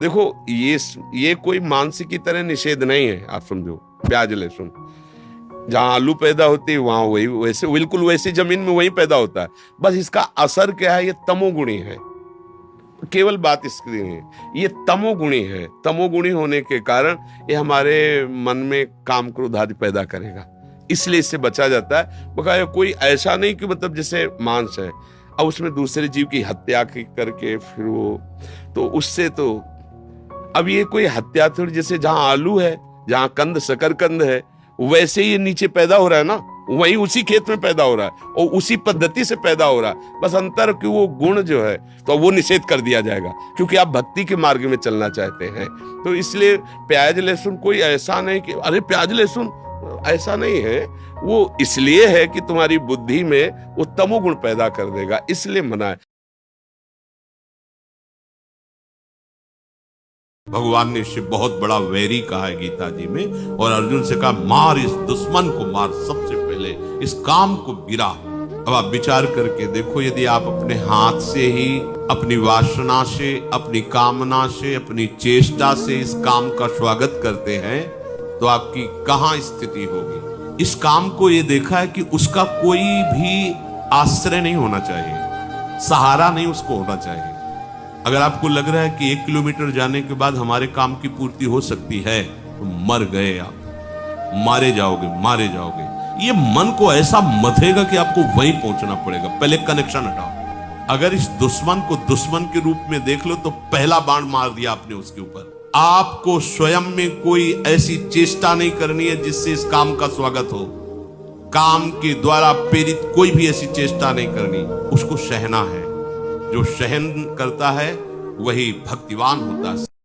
देखो ये कोई मांस की तरह निषेध नहीं है। आप समझो, प्याज लहसुन जहां आलू पैदा होती है वहां वही वैसे बिल्कुल वैसी जमीन में वही पैदा होता है। बस इसका असर क्या है, ये तमोगुणी है। केवल बात इसकी नहीं है, ये तमोगुणी है। तमोगुणी होने के कारण ये हमारे मन में काम क्रोध आदि पैदा करेगा, इसलिए इससे बचा जाता है। बकाया कोई ऐसा नहीं कि मतलब जैसे मांस है अब उसमें दूसरे जीव की हत्या करके फिर वो, तो उससे तो अब ये कोई हत्या थोड़ी, जैसे जहां आलू है, जहां कंद शकरकंद है, वैसे ही नीचे पैदा हो रहा है ना, वही उसी खेत में पैदा हो रहा है और उसी पद्धति से पैदा हो रहा है। बस अंतर कि वो गुण जो है तो वो निषेध कर दिया जाएगा, क्योंकि आप भक्ति के मार्ग में चलना चाहते हैं। तो इसलिए प्याज लहसुन कोई ऐसा नहीं कि अरे प्याज लहसुन, ऐसा नहीं है। वो इसलिए है कि तुम्हारी बुद्धि में वो तमोगुण पैदा कर देगा, इसलिए मना है। भगवान ने इससे बहुत बड़ा वैरी कहा है गीता जी में, और अर्जुन से कहा मार इस दुश्मन को, मार सबसे पहले इस काम को गिरा। अब आप विचार करके देखो, यदि आप अपने हाथ से ही, अपनी वासना से, अपनी कामना से, अपनी चेष्टा से इस काम का स्वागत करते हैं तो आपकी कहां स्थिति होगी। इस काम को ये देखा है कि उसका कोई भी आश्रय नहीं होना चाहिए, सहारा नहीं उसको होना चाहिए। अगर आपको लग रहा है कि 1 किलोमीटर जाने के बाद हमारे काम की पूर्ति हो सकती है तो मर गए आप, मारे जाओगे, मारे जाओगे। ये मन को ऐसा मथेगा कि आपको वहीं पहुंचना पड़ेगा। पहले कनेक्शन हटाओ। अगर इस दुश्मन को दुश्मन के रूप में देख लो तो पहला बाण मार दिया आपने उसके ऊपर। आपको स्वयं में कोई ऐसी चेष्टा नहीं करनी है जिससे इस काम का स्वागत हो। काम के द्वारा प्रेरित कोई भी ऐसी चेष्टा नहीं करनी, उसको सहना है। जो सहन करता है वही भक्तिवान होता है।